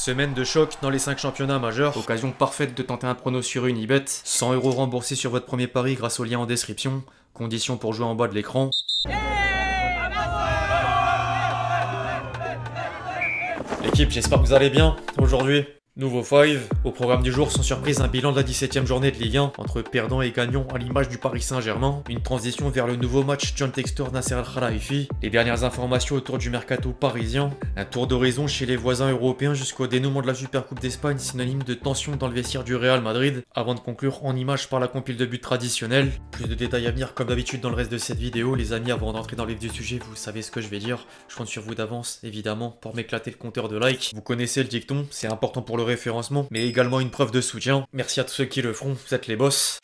Semaine de choc dans les 5 championnats majeurs, occasion parfaite de tenter un prono sur Unibet, 100 € remboursés sur votre premier pari grâce au lien en description, conditions pour jouer en bas de l'écran. L'équipe, j'espère que vous allez bien. Aujourd'hui, nouveau 5. Au programme du jour, sans surprise, un bilan de la 17e journée de Ligue 1 entre perdants et gagnants à l'image du Paris Saint-Germain. Une transition vers le nouveau match John Textor Nasser Al Khelaifi. Les dernières informations autour du mercato parisien. Un tour d'horizon chez les voisins européens jusqu'au dénouement de la Supercoupe d'Espagne, synonyme de tension dans le vestiaire du Real Madrid. Avant de conclure en images par la compile de buts traditionnelle. Plus de détails à venir comme d'habitude dans le reste de cette vidéo. Les amis, avant d'entrer dans le vif du sujet, vous savez ce que je vais dire. Je compte sur vous d'avance, évidemment, pour m'éclater le compteur de likes. Vous connaissez le dicton, c'est important pour le référencement, mais également une preuve de soutien. Merci à tous ceux qui le feront, vous êtes les boss.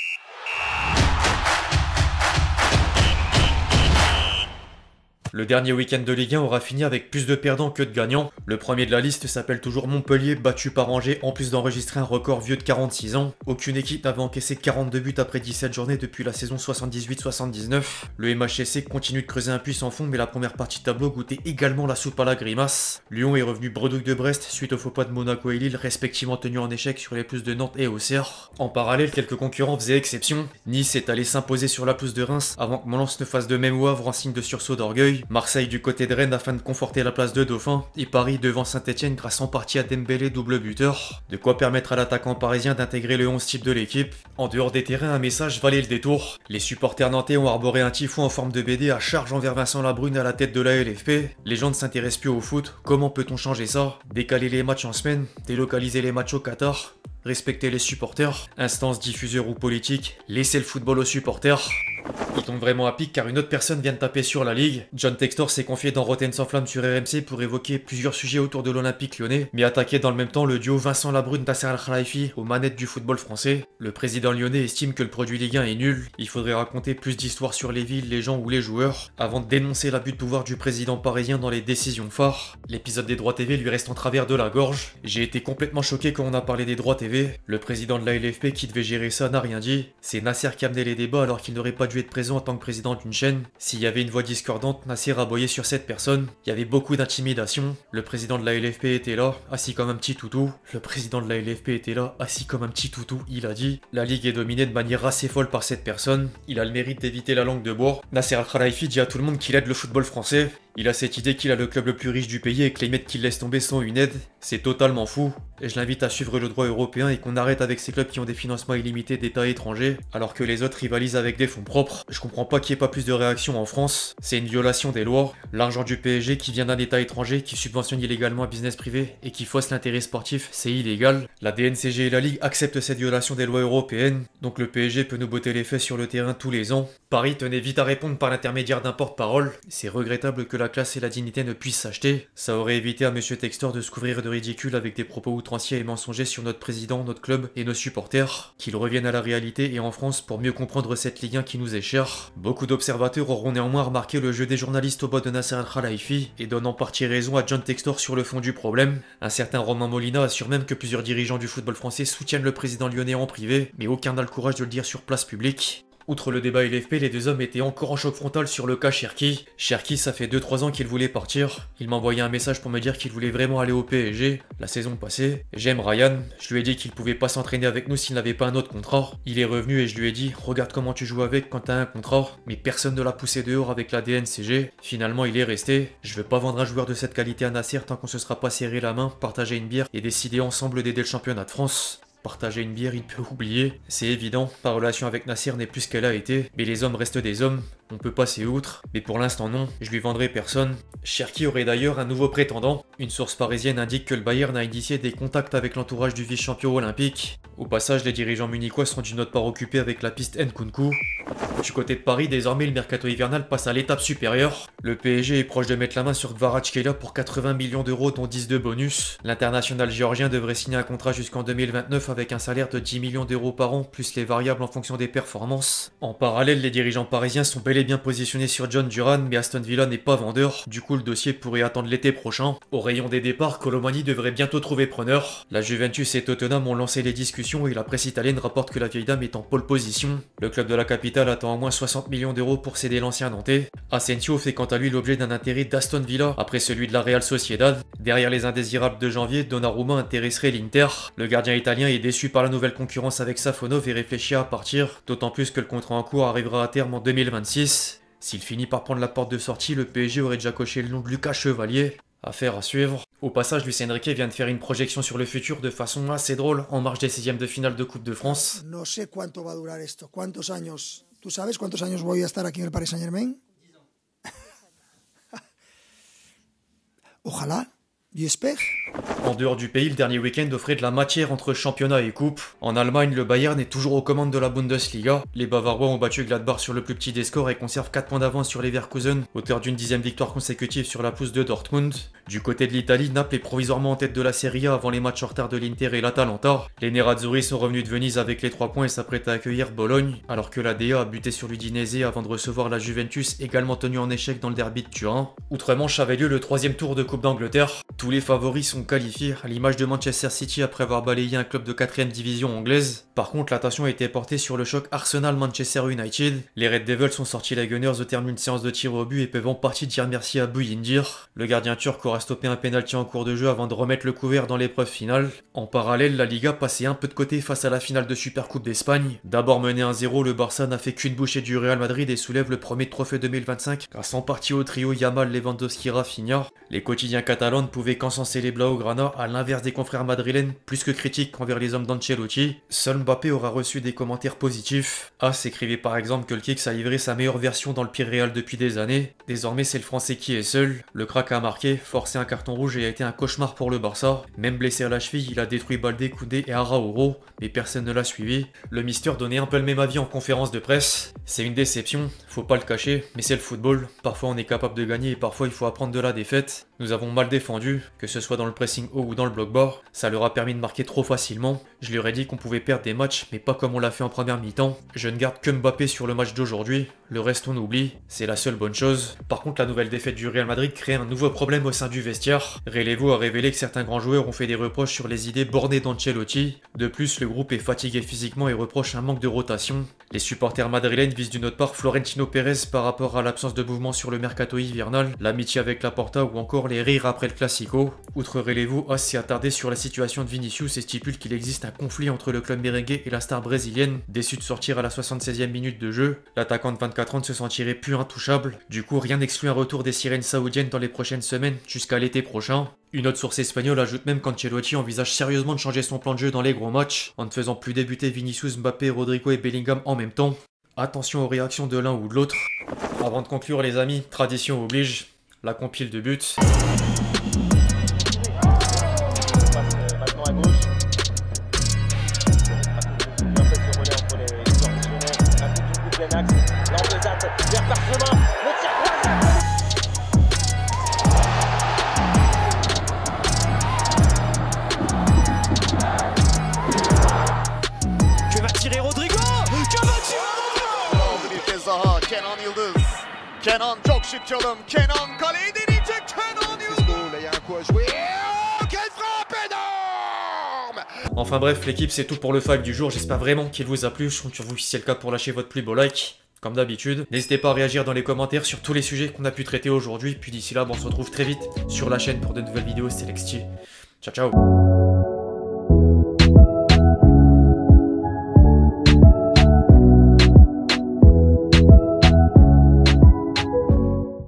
Le dernier week-end de Ligue 1 aura fini avec plus de perdants que de gagnants. Le premier de la liste s'appelle toujours Montpellier, battu par Angers, en plus d'enregistrer un record vieux de 46 ans. Aucune équipe n'avait encaissé 42 buts après 17 journées depuis la saison 78-79. Le MHSC continue de creuser un puits sans fond, mais la première partie de tableau goûtait également la soupe à la grimace. Lyon est revenu bredouille de Brest suite au faux pas de Monaco et Lille, respectivement tenus en échec sur les pelouses de Nantes et Auxerre. En parallèle, quelques concurrents faisaient exception. Nice est allé s'imposer sur la pelouse de Reims avant que Lens ne fasse de même au Havre en signe de sursaut d'orgueil. Marseille du côté de Rennes afin de conforter la place de Dauphin, et Paris devant Saint-Etienne grâce en partie à Dembélé, double buteur. De quoi permettre à l'attaquant parisien d'intégrer le 11 type de l'équipe. En dehors des terrains, un message valait le détour. Les supporters nantais ont arboré un tifo en forme de BD à charge envers Vincent Labrune à la tête de la LFP. Les gens ne s'intéressent plus au foot, comment peut-on changer ça? Décaler les matchs en semaine, délocaliser les matchs au Qatar, respecter les supporters, instances diffuseurs ou politiques, laisser le football aux supporters. Il tombe vraiment à pic car une autre personne vient de taper sur la Ligue. John Textor s'est confié dans Rotten sans flamme sur RMC pour évoquer plusieurs sujets autour de l'Olympique lyonnais, mais attaquer dans le même temps le duo Vincent Labrune Nasser Al Khelaifi aux manettes du football français. Le président lyonnais estime que le produit Ligue 1 est nul. Il faudrait raconter plus d'histoires sur les villes, les gens ou les joueurs, avant de dénoncer l'abus de pouvoir du président parisien dans les décisions phares. L'épisode des droits TV lui reste en travers de la gorge. J'ai été complètement choqué quand on a parlé des droits TV. Le président de la LFP qui devait gérer ça n'a rien dit. C'est Nasser qui a amené les débats alors qu'il n'aurait pas dû être présent en tant que président d'une chaîne. S'il y avait une voix discordante, Nasser aboyait sur cette personne. Il y avait beaucoup d'intimidation. Le président de la LFP était là, assis comme un petit toutou. Le président de la LFP était là, assis comme un petit toutou, il a dit. La ligue est dominée de manière assez folle par cette personne. Il a le mérite d'éviter la langue de bois. Nasser Al Khelaifi dit à tout le monde qu'il aide le football français. Il a cette idée qu'il a le club le plus riche du pays et que les mecs qu'il laisse tomber sont une aide. C'est totalement fou. Et je l'invite à suivre le droit européen et qu'on arrête avec ces clubs qui ont des financements illimités d'États étrangers, alors que les autres rivalisent avec des fonds propres. Je comprends pas qu'il n'y ait pas plus de réaction en France. C'est une violation des lois. L'argent du PSG qui vient d'un État étranger, qui subventionne illégalement un business privé et qui fausse l'intérêt sportif, c'est illégal. La DNCG et la Ligue acceptent cette violation des lois européennes, donc le PSG peut nous botter les fesses sur le terrain tous les ans. Paris tenait vite à répondre par l'intermédiaire d'un porte-parole. C'est regrettable que la classe et la dignité ne puissent s'acheter. Ça aurait évité à Monsieur Textor de se couvrir de ridicule avec des propos outranciers et mensongers sur notre président, notre club et nos supporters. Qu'il revienne à la réalité et en France pour mieux comprendre cette Ligue 1 qui nous est chère. Beaucoup d'observateurs auront néanmoins remarqué le jeu des journalistes au bas de Nasser Al Khelaifi et donnent en partie raison à John Textor sur le fond du problème. Un certain Romain Molina assure même que plusieurs dirigeants du football français soutiennent le président lyonnais en privé, mais aucun n'a le courage de le dire sur place publique. Outre le débat LFP, les deux hommes étaient encore en choc frontal sur le cas Cherki. Cherki, ça fait 2-3 ans qu'il voulait partir. Il m'a envoyé un message pour me dire qu'il voulait vraiment aller au PSG la saison passée. J'aime Ryan, je lui ai dit qu'il pouvait pas s'entraîner avec nous s'il n'avait pas un autre contrat. Il est revenu et je lui ai dit, regarde comment tu joues avec quand t'as un contrat. Mais personne ne l'a poussé dehors avec la DNCG. Finalement, il est resté. Je veux pas vendre un joueur de cette qualité à Nasser tant qu'on se sera pas serré la main, partager une bière et décider ensemble d'aider le championnat de France. Partager une bière, il peut oublier. C'est évident, ma relation avec Nasser n'est plus ce qu'elle a été, mais les hommes restent des hommes. On peut passer outre, mais pour l'instant non, je lui vendrai personne. Cherki aurait d'ailleurs un nouveau prétendant. Une source parisienne indique que le Bayern a initié des contacts avec l'entourage du vice-champion olympique. Au passage, les dirigeants munichois sont d'une autre part occupés avec la piste Nkunku. Du côté de Paris, désormais le mercato hivernal passe à l'étape supérieure. Le PSG est proche de mettre la main sur Kvaratskhelia pour 80 millions d'euros dont 10 de bonus. L'international géorgien devrait signer un contrat jusqu'en 2029 avec un salaire de 10 millions d'euros par an, plus les variables en fonction des performances. En parallèle, les dirigeants parisiens sont bel est bien positionné sur John Duran, mais Aston Villa n'est pas vendeur, du coup le dossier pourrait attendre l'été prochain. Au rayon des départs, Colomani devrait bientôt trouver preneur. La Juventus et Tottenham ont lancé les discussions et la presse italienne rapporte que la vieille dame est en pole position. Le club de la capitale attend au moins 60 millions d'euros pour céder l'ancien nantais. Asensio fait quant à lui l'objet d'un intérêt d'Aston Villa après celui de la Real Sociedad. Derrière les indésirables de janvier, Donnarumma intéresserait l'Inter. Le gardien italien est déçu par la nouvelle concurrence avec Safonov et réfléchit à partir, d'autant plus que le contrat en cours arrivera à terme en 2026. S'il finit par prendre la porte de sortie, le PSG aurait déjà coché le nom de Lucas Chevalier. Affaire à suivre. Au passage, Luis Enrique vient de faire une projection sur le futur de façon assez drôle en marge des 16e de finale de Coupe de France. No sé cuánto va a durar esto, cuántos años. ¿Tú sabes cuántos años voy a estar aquí en el Paris Saint-Germain? Ojalá. J'espère. En dehors du pays, le dernier week-end offrait de la matière entre championnat et coupe. En Allemagne, le Bayern est toujours aux commandes de la Bundesliga. Les Bavarois ont battu Gladbach sur le plus petit des scores et conservent 4 points d'avance sur les Leverkusen, auteur d'une 10e victoire consécutive sur la pousse de Dortmund. Du côté de l'Italie, Naples est provisoirement en tête de la Serie A avant les matchs en retard de l'Inter et l'Atalanta. Les Nerazzurri sont revenus de Venise avec les 3 points et s'apprêtent à accueillir Bologne, alors que la DA a buté sur l'Udinese avant de recevoir la Juventus, également tenue en échec dans le derby de Turin. Outre-Manche avait lieu le 3e tour de Coupe d'Angleterre. Tous les favoris sont qualifiés, à l'image de Manchester City après avoir balayé un club de 4ème division anglaise. Par contre, l'attention a été portée sur le choc Arsenal-Manchester United. Les Red Devils sont sortis la Gunners au terme d'une séance de tir au but et peuvent en partie dire merci à Buyindir. Le gardien turc aura stoppé un pénalty en cours de jeu avant de remettre le couvert dans l'épreuve finale. En parallèle, la Liga passait un peu de côté face à la finale de Supercoupe d'Espagne. D'abord mené 1-0, le Barça n'a fait qu'une bouchée du Real Madrid et soulève le premier trophée 2025 grâce en partie au trio Yamal, Lewandowski, Rafinha. Les quotidiens catalans ne pouvaient qu'encenser les Blaugrana, à l'inverse des confrères madrilènes, plus que critiques envers les hommes d'Ancelotti. Seul Mbappé aura reçu des commentaires positifs. As écrivait par exemple que le Kicks a livré sa meilleure version dans le pire Real depuis des années. Désormais c'est le Français qui est seul. Le crack a marqué, forcé un carton rouge et a été un cauchemar pour le Barça. Même blessé à la cheville, il a détruit Baldé, Koundé et Araújo, mais personne ne l'a suivi. Le Mister donnait un peu le même avis en conférence de presse. C'est une déception, faut pas le cacher, mais c'est le football. Parfois on est capable de gagner et parfois il faut apprendre de la défaite. Nous avons mal défendu, que ce soit dans le pressing haut ou dans le bloc bas. Ça leur a permis de marquer trop facilement. Je leur ai dit qu'on pouvait perdre des matchs, mais pas comme on l'a fait en première mi-temps. Je ne garde que Mbappé sur le match d'aujourd'hui. Le reste on oublie, c'est la seule bonne chose. Par contre, la nouvelle défaite du Real Madrid crée un nouveau problème au sein du vestiaire. Relevo a révélé que certains grands joueurs ont fait des reproches sur les idées bornées d'Ancelotti. De plus, le groupe est fatigué physiquement et reproche un manque de rotation. Les supporters madrilènes visent d'une autre part Florentino Pérez par rapport à l'absence de mouvement sur le mercato hivernal, l'amitié avec Laporta ou encore les rires après le Classico. Outre Relevo, As s'est attardé sur la situation de Vinicius et stipule qu'il existe un conflit entre le club merengue et la star brésilienne. Déçu de sortir à la 76e minute de jeu, l'attaquant de 24 ans ne se sentirait plus intouchable. Du coup, rien n'exclut un retour des sirènes saoudiennes dans les prochaines semaines, jusqu'à l'été prochain. Une autre source espagnole ajoute même qu'Ancelotti envisage sérieusement de changer son plan de jeu dans les gros matchs, en ne faisant plus débuter Vinicius, Mbappé, Rodrigo et Bellingham en même temps. Attention aux réactions de l'un ou de l'autre. Avant de conclure les amis, tradition oblige, la compile de buts. Maintenant à gauche. Un peu ce relais entre les joueurs missionnaires. Un coup de plein axe. L'Anglesat vers Parchemin. Le tir croisé. Que va tirer Rodrigo? Que va tirer Rodrigo? Bir kez daha Kenan Yıldız. Kenan çok şık çalım. Kenan kaleyi deneyecek. Kenan Yıldız. Il y a un coup à jouer. Oh, quelle frappe énorme! Enfin bref, l'équipe c'est tout pour le five du jour, j'espère vraiment qu'il vous a plu, je compte sur vous si c'est le cas pour lâcher votre plus beau like, comme d'habitude. N'hésitez pas à réagir dans les commentaires sur tous les sujets qu'on a pu traiter aujourd'hui, puis d'ici là, on se retrouve très vite sur la chaîne pour de nouvelles vidéos, c'était Lexti. Ciao ciao.